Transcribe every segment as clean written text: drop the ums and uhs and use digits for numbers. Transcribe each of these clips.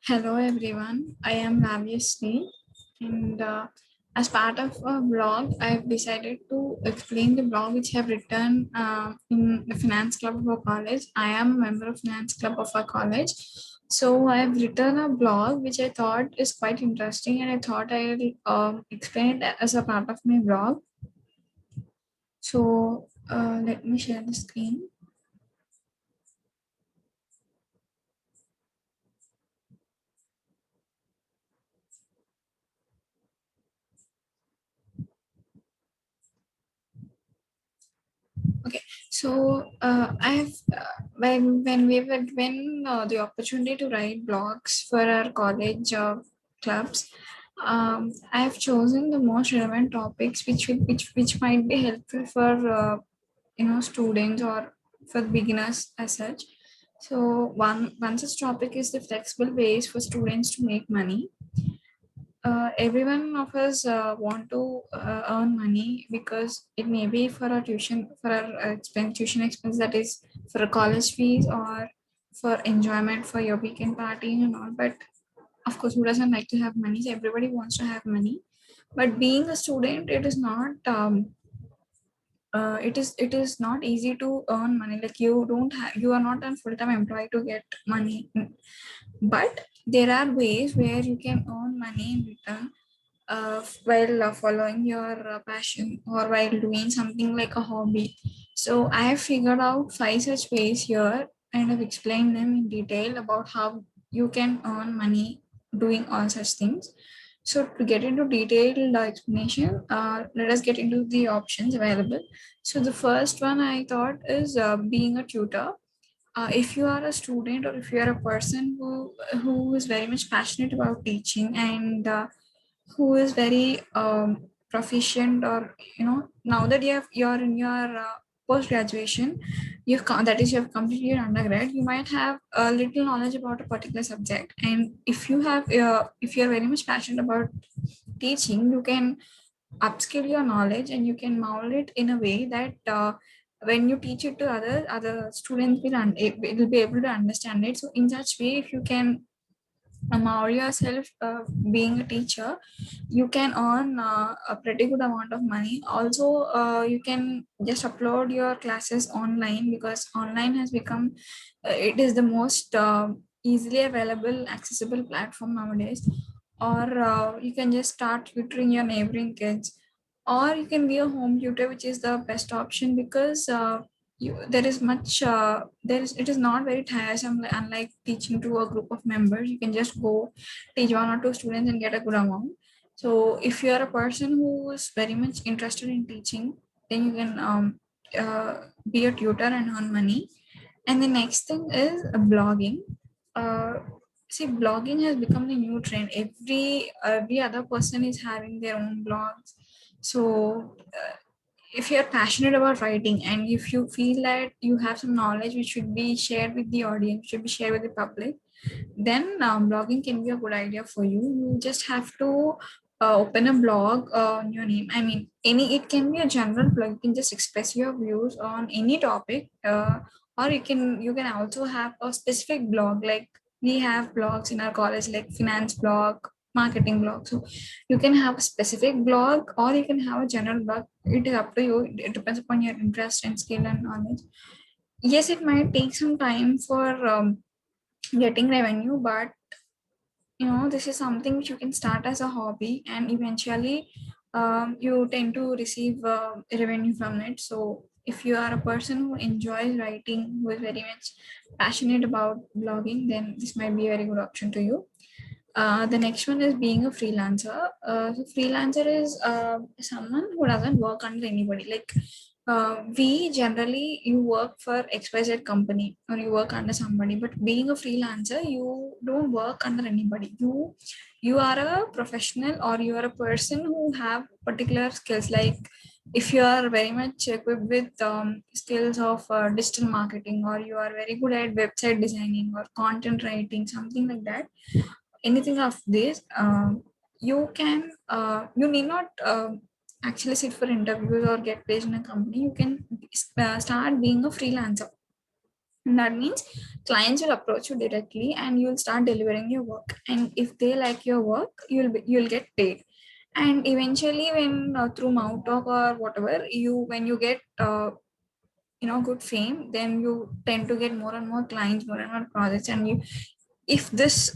Hello everyone, I am Ravya and as part of a blog, I've decided to explain the blog which I have written in the finance club of our college. I am a member of finance club of our college. So I have written a blog which I thought is quite interesting and I thought I'll explain it as a part of my blog. So let me share the screen. Okay, so I've when we were when the opportunity to write blogs for our college clubs, I have chosen the most relevant topics which might be helpful for students or for beginners as such. So one such topic is the flexible ways for students to make money. Everyone of us want to earn money because it may be for our tuition, for our tuition expense, that is for a college fees or for enjoyment for your weekend partying and all. But of course, who doesn't like to have money? So everybody wants to have money. But being a student, it is not. It is not easy to earn money. Like you are not a full time employee to get money. But there are ways where you can earn money in return while following your passion or while doing something like a hobby. So I have figured out five such ways here and I've explained them in detail about how you can earn money doing all such things. So to get into detailed explanation, let us get into the options available. So the first one I thought is being a tutor. If you are a student or if you are a person who is very much passionate about teaching and who is very proficient, or now that you're in your post graduation, that is you have completed your undergrad, you might have a little knowledge about a particular subject, and if you're very much passionate about teaching, you can upskill your knowledge and you can mold it in a way that when you teach it to other students will be able to understand it. So in such way, if you can mold yourself being a teacher, you can earn a pretty good amount of money. Also, you can just upload your classes online, because online has become it is the most easily available accessible platform nowadays. Or you can just start tutoring your neighboring kids, or you can be a home tutor, which is the best option, because there is much there is it is not very tiresome, unlike teaching to a group of members. You can just go teach one or two students and get a good amount. So if you are a person who is very much interested in teaching, then you can be a tutor and earn money. And the next thing is blogging. uh, See, blogging has become the new trend. Every other person is having their own blogs. So if you're passionate about writing and if you feel that you have some knowledge which should be shared with the audience, should be shared with the public, then blogging can be a good idea for you. You just have to open a blog on your name. I mean, it can be a general blog. You can just express your views on any topic, or you can also have a specific blog. Like we have blogs in our college, like finance blog, marketing blog. So you can have a specific blog or you can have a general blog. It is up to you. It depends upon your interest and skill and knowledge. Yes, it might take some time for getting revenue, but this is something which you can start as a hobby, and eventually you tend to receive revenue from it. So if you are a person who enjoys writing, who is very much passionate about blogging, then this might be a very good option to you. The next one is being a freelancer. So freelancer is someone who doesn't work under anybody. Like we generally, you work for XYZ company or you work under somebody, but being a freelancer, you don't work under anybody. You are a professional, or you are a person who have particular skills. Like if you are very much equipped with skills of digital marketing, or you are very good at website designing or content writing, something like that, anything of this, you need not actually sit for interviews or get placed in a company. You can start being a freelancer. And that means clients will approach you directly and you'll start delivering your work, and if they like your work, you'll get paid. And eventually when through mouth talk or whatever, when you get good fame, then you tend to get more and more clients, more and more projects. And if this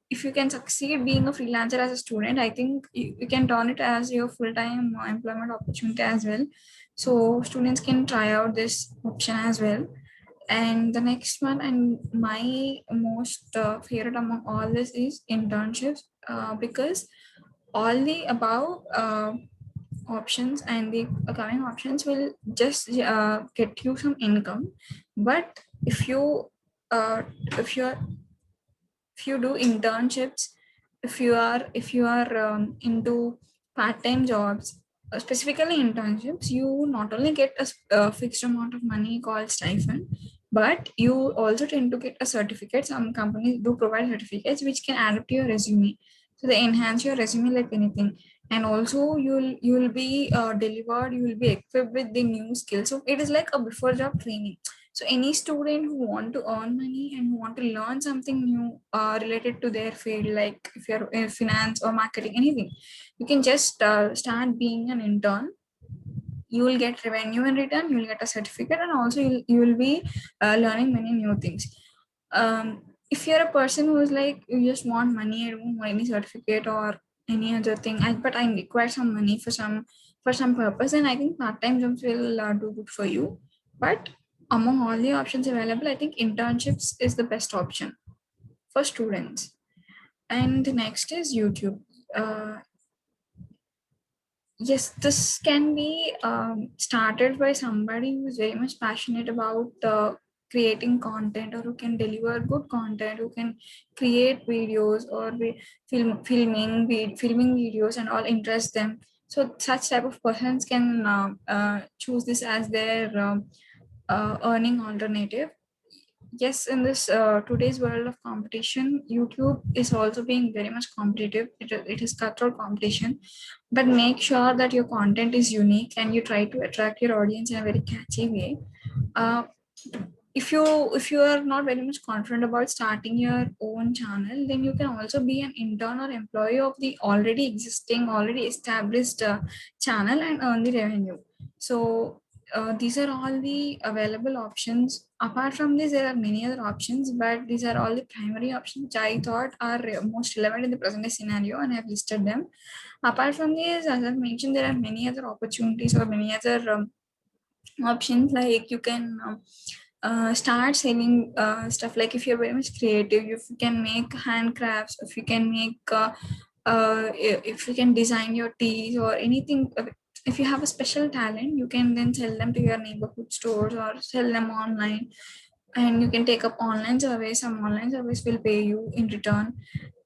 if you can succeed being a freelancer as a student, I think you can turn it as your full-time employment opportunity as well. So students can try out this option as well. And the next one, and my most favorite among all this, is internships, because all the above options and the coming options will just get you some income. But if you uh, if you're if you do internships, if you are into part-time jobs, specifically internships, you not only get a fixed amount of money called stipend, but you also tend to get a certificate. Some companies do provide certificates which can add up to your resume, so they enhance your resume like anything. And also you'll be delivered, you will be equipped with the new skills. So it is like a before job training. So any student who want to earn money and who want to learn something new related to their field, like if you're in finance or marketing, anything, you can just start being an intern. You will get revenue in return, you will get a certificate, and also you will be learning many new things. If you're a person who is like, you just want money, I don't want any certificate or any other thing, but I require some money for some purpose, and I think part-time jobs will do good for you. But among all the options available, I think internships is the best option for students. And the next is YouTube. uh, Yes, this can be started by somebody who is very much passionate about creating content, or who can deliver good content, who can create videos, or filming videos and all interest them. So such type of persons can choose this as their earning alternative. Yes, in this today's world of competition, YouTube is also being very much competitive. It is cutthroat competition, but make sure that your content is unique and you try to attract your audience in a very catchy way. uh, if you are not very much confident about starting your own channel, then you can also be an intern or employee of the already established channel and earn the revenue. So these are all the available options. Apart from this, there are many other options, but these are all the primary options which I thought are most relevant in the present day scenario, and I have listed them. Apart from this, as I've mentioned, there are many other opportunities or many other options. Like you can start selling stuff. Like if you're very much creative, if you can make handcrafts, if you can make if you can design your teas or anything. If you have a special talent, you can then sell them to your neighborhood stores or sell them online, and you can take up online surveys. Some online surveys will pay you in return,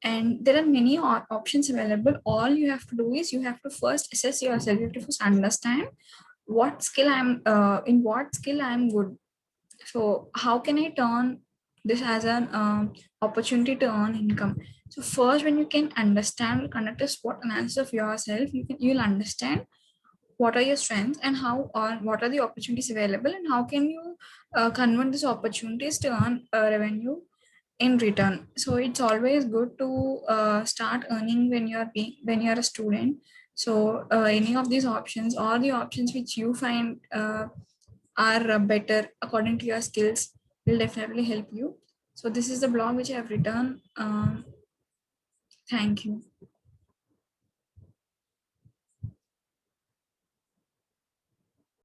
and there are many options available. All you have to do is you have to first assess yourself. You have to first understand what skill I'm good. So how can I turn this as an opportunity to earn income? So first, when you can understand, conduct a SWOT analysis of yourself, you'll understand what are your strengths and how, or what are the opportunities available, and how can you convert these opportunities to earn revenue in return. So it's always good to start earning when you're a student. So any of these options, or the options which you find are better according to your skills, will definitely help you. So this is the blog which I have written. Thank you.